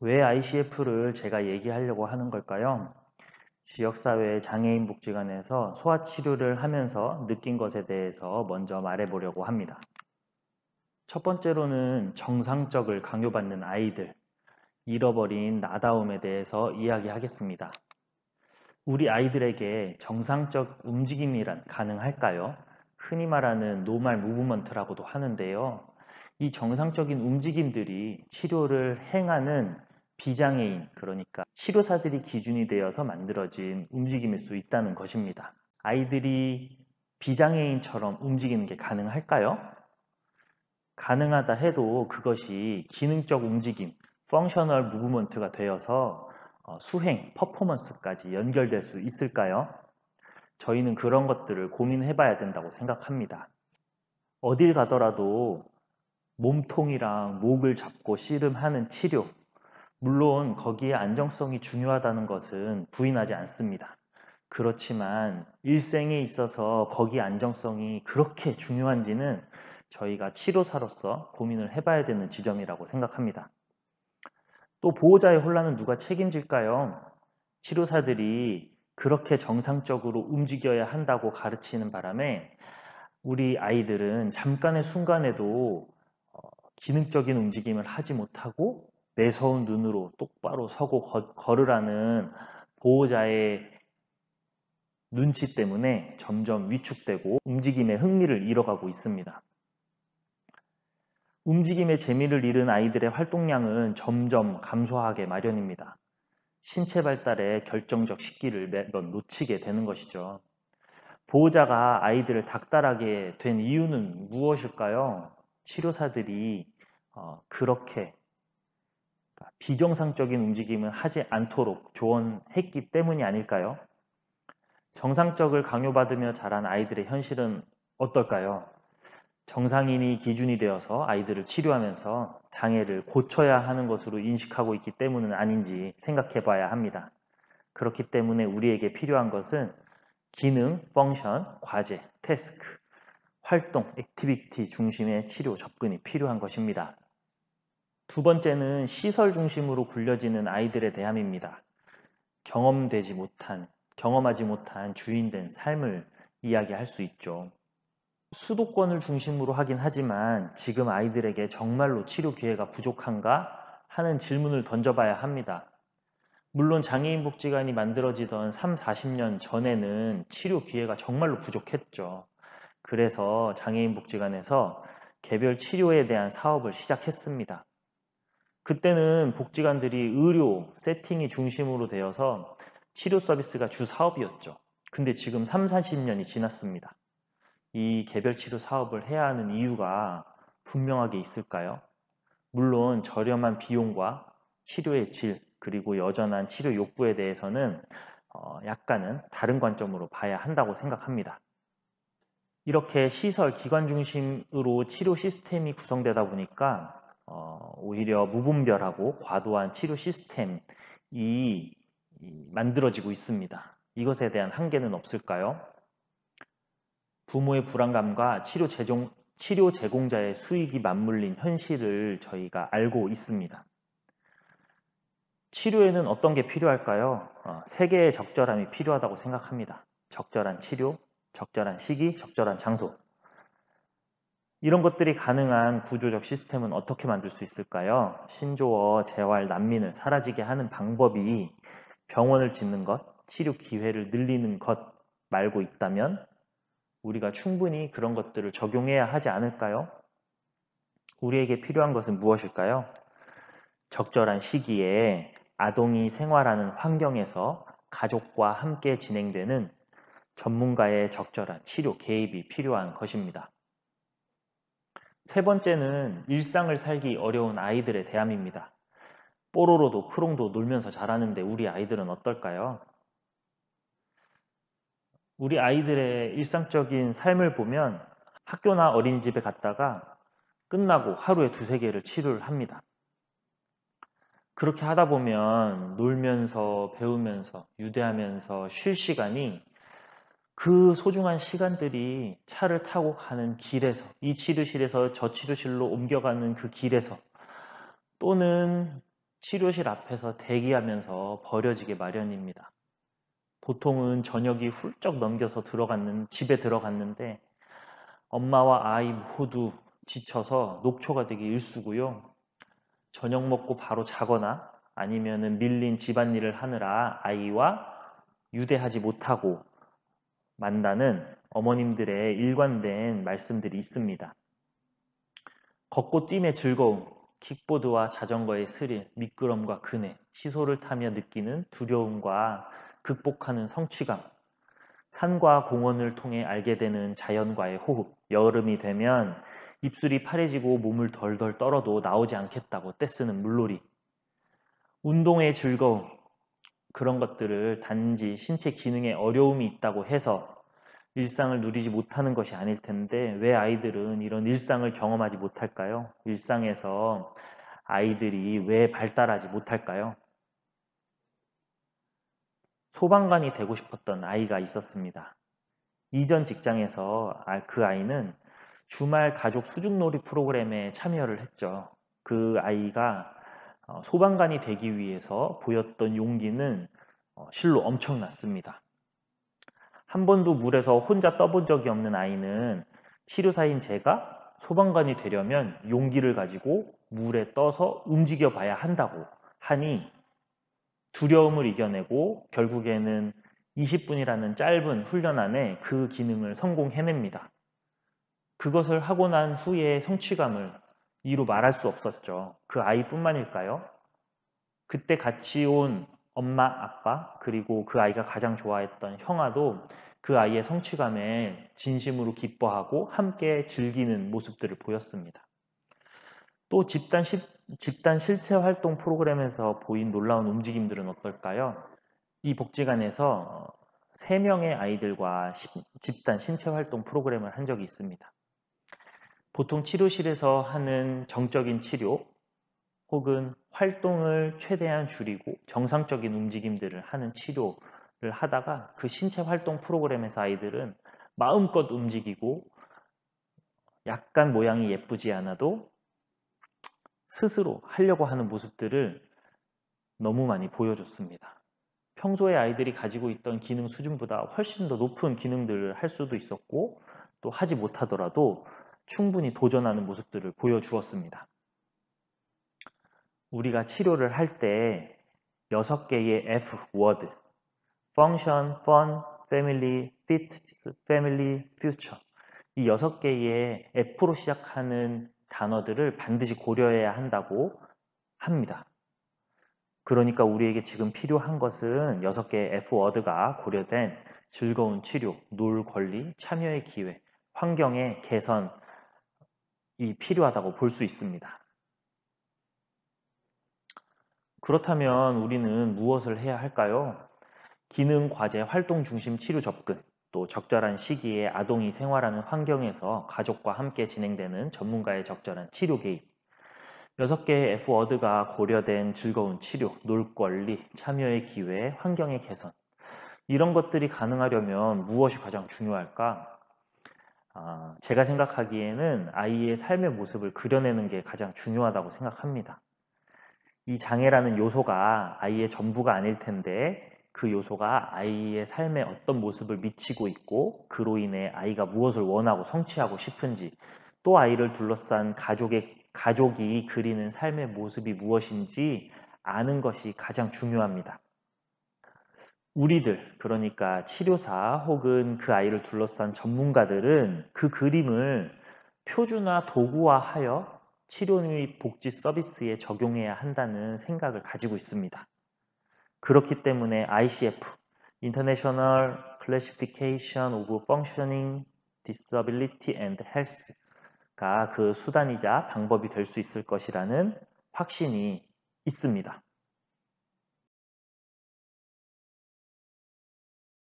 왜 ICF를 제가 얘기하려고 하는 걸까요? 지역사회 장애인 복지관에서 소아치료를 하면서 느낀 것에 대해서 먼저 말해보려고 합니다. 첫 번째로는 정상적을 강요받는 아이들, 잃어버린 나다움에 대해서 이야기하겠습니다. 우리 아이들에게 정상적 움직임이란 가능할까요? 흔히 말하는 노멀 무브먼트라고도 하는데요. 이 정상적인 움직임들이 치료를 행하는 비장애인, 그러니까 치료사들이 기준이 되어서 만들어진 움직임일 수 있다는 것입니다. 아이들이 비장애인처럼 움직이는 게 가능할까요? 가능하다 해도 그것이 기능적 움직임, 펑셔널 무브먼트가 되어서 수행, 퍼포먼스까지 연결될 수 있을까요? 저희는 그런 것들을 고민해 봐야 된다고 생각합니다. 어딜 가더라도 몸통이랑 목을 잡고 씨름하는 치료, 물론 거기에 안정성이 중요하다는 것은 부인하지 않습니다. 그렇지만 일생에 있어서 거기 안정성이 그렇게 중요한지는 저희가 치료사로서 고민을 해봐야 되는 지점이라고 생각합니다. 또 보호자의 혼란은 누가 책임질까요? 치료사들이 그렇게 정상적으로 움직여야 한다고 가르치는 바람에 우리 아이들은 잠깐의 순간에도 기능적인 움직임을 하지 못하고 매서운 눈으로 똑바로 서고 걸으라는 보호자의 눈치 때문에 점점 위축되고 움직임의 흥미를 잃어가고 있습니다. 움직임의 재미를 잃은 아이들의 활동량은 점점 감소하게 마련입니다. 신체 발달의 결정적 시기를 매번 놓치게 되는 것이죠. 보호자가 아이들을 닥달하게 된 이유는 무엇일까요? 치료사들이 그렇게 비정상적인 움직임을 하지 않도록 조언했기 때문이 아닐까요? 정상적을 강요받으며 자란 아이들의 현실은 어떨까요? 정상인이 기준이 되어서 아이들을 치료하면서 장애를 고쳐야 하는 것으로 인식하고 있기 때문은 아닌지 생각해 봐야 합니다. 그렇기 때문에 우리에게 필요한 것은 기능, 펑션, 과제, 태스크, 활동, 액티비티 중심의 치료 접근이 필요한 것입니다. 두 번째는 시설 중심으로 굴려지는 아이들에 대함입니다. 경험하지 못한 주인된 삶을 이야기할 수 있죠. 수도권을 중심으로 하긴 하지만 지금 아이들에게 정말로 치료 기회가 부족한가 하는 질문을 던져봐야 합니다. 물론 장애인 복지관이 만들어지던 3, 40년 전에는 치료 기회가 정말로 부족했죠. 그래서 장애인 복지관에서 개별 치료에 대한 사업을 시작했습니다. 그때는 복지관들이 의료, 세팅이 중심으로 되어서 치료 서비스가 주 사업이었죠. 근데 지금 3, 40년이 지났습니다. 이 개별 치료 사업을 해야 하는 이유가 분명하게 있을까요? 물론 저렴한 비용과 치료의 질, 그리고 여전한 치료 욕구에 대해서는 약간은 다른 관점으로 봐야 한다고 생각합니다. 이렇게 시설, 기관 중심으로 치료 시스템이 구성되다 보니까 오히려 무분별하고 과도한 치료 시스템이 만들어지고 있습니다. 이것에 대한 한계는 없을까요? 부모의 불안감과 치료 제공자의 수익이 맞물린 현실을 저희가 알고 있습니다. 치료에는 어떤 게 필요할까요? 세 개의 적절함이 필요하다고 생각합니다. 적절한 치료, 적절한 시기, 적절한 장소. 이런 것들이 가능한 구조적 시스템은 어떻게 만들 수 있을까요? 신조어, 재활, 난민을 사라지게 하는 방법이 병원을 짓는 것, 치료 기회를 늘리는 것 말고 있다면 우리가 충분히 그런 것들을 적용해야 하지 않을까요? 우리에게 필요한 것은 무엇일까요? 적절한 시기에 아동이 생활하는 환경에서 가족과 함께 진행되는 전문가의 적절한 치료 개입이 필요한 것입니다. 세 번째는 일상을 살기 어려운 아이들에 대함입니다. 뽀로로도 크롱도 놀면서 자라는데 우리 아이들은 어떨까요? 우리 아이들의 일상적인 삶을 보면 학교나 어린이집에 갔다가 끝나고 하루에 두세 개를 치료를 합니다. 그렇게 하다 보면 놀면서 배우면서 유대하면서 쉴 시간이 그 소중한 시간들이 차를 타고 가는 길에서 이 치료실에서 저 치료실로 옮겨가는 그 길에서 또는 치료실 앞에서 대기하면서 버려지게 마련입니다. 보통은 저녁이 훌쩍 넘겨서 집에 들어갔는데 엄마와 아이 모두 지쳐서 녹초가 되기 일쑤고요. 저녁 먹고 바로 자거나 아니면은 밀린 집안일을 하느라 아이와 유대하지 못하고 만다는 어머님들의 일관된 말씀들이 있습니다. 걷고 뛰며 즐거움, 킥보드와 자전거의 스릴, 미끄럼과 그네, 시소를 타며 느끼는 두려움과 극복하는 성취감, 산과 공원을 통해 알게 되는 자연과의 호흡, 여름이 되면 입술이 파래지고 몸을 덜덜 떨어도 나오지 않겠다고 떼쓰는 물놀이, 운동의 즐거움, 그런 것들을 단지 신체 기능에 어려움이 있다고 해서 일상을 누리지 못하는 것이 아닐 텐데 왜 아이들은 이런 일상을 경험하지 못할까요? 일상에서 아이들이 왜 발달하지 못할까요? 소방관이 되고 싶었던 아이가 있었습니다. 이전 직장에서 그 아이는 주말 가족 수중놀이 프로그램에 참여를 했죠. 그 아이가 소방관이 되기 위해서 보였던 용기는 실로 엄청났습니다. 한 번도 물에서 혼자 떠본 적이 없는 아이는 치료사인 제가 소방관이 되려면 용기를 가지고 물에 떠서 움직여 봐야 한다고 하니 두려움을 이겨내고 결국에는 20분이라는 짧은 훈련 안에 그 기능을 성공해냅니다. 그것을 하고 난 후의 성취감을 이루 말할 수 없었죠. 그 아이뿐만일까요? 그때 같이 온 엄마, 아빠, 그리고 그 아이가 가장 좋아했던 형아도 그 아이의 성취감에 진심으로 기뻐하고 함께 즐기는 모습들을 보였습니다. 또 집단 실체 활동 프로그램에서 보인 놀라운 움직임들은 어떨까요? 이 복지관에서 3명의 아이들과 집단 신체 활동 프로그램을 한 적이 있습니다. 보통 치료실에서 하는 정적인 치료 혹은 활동을 최대한 줄이고 정상적인 움직임들을 하는 치료를 하다가 그 신체 활동 프로그램에서 아이들은 마음껏 움직이고 약간 모양이 예쁘지 않아도 스스로 하려고 하는 모습들을 너무 많이 보여줬습니다. 평소에 아이들이 가지고 있던 기능 수준보다 훨씬 더 높은 기능들을 할 수도 있었고 또 하지 못하더라도 충분히 도전하는 모습들을 보여주었습니다. 우리가 치료를 할 때 6개의 F 워드 Function, Fun, Family, Fit, Family, Future 이 6개의 F로 시작하는 단어들을 반드시 고려해야 한다고 합니다. 그러니까 우리에게 지금 필요한 것은 6개의 F워드가 고려된 즐거운 치료, 놀 권리, 참여의 기회, 환경의 개선이 필요하다고 볼 수 있습니다. 그렇다면 우리는 무엇을 해야 할까요? 기능, 과제, 활동 중심 치료 접근, 또 적절한 시기에 아동이 생활하는 환경에서 가족과 함께 진행되는 전문가의 적절한 치료 개입, 6개의 F워드가 고려된 즐거운 치료, 놀 권리, 참여의 기회, 환경의 개선 이런 것들이 가능하려면 무엇이 가장 중요할까? 제가 생각하기에는 아이의 삶의 모습을 그려내는 게 가장 중요하다고 생각합니다. 이 장애라는 요소가 아이의 전부가 아닐 텐데 그 요소가 아이의 삶에 어떤 모습을 미치고 있고 그로 인해 아이가 무엇을 원하고 성취하고 싶은지 또 아이를 둘러싼 가족이 그리는 삶의 모습이 무엇인지 아는 것이 가장 중요합니다. 우리들, 그러니까 치료사 혹은 그 아이를 둘러싼 전문가들은 그 그림을 표준화 도구화하여 치료 및 복지 서비스에 적용해야 한다는 생각을 가지고 있습니다. 그렇기 때문에 ICF, International Classification of Functioning Disability and Health가 그 수단이자 방법이 될 수 있을 것이라는 확신이 있습니다.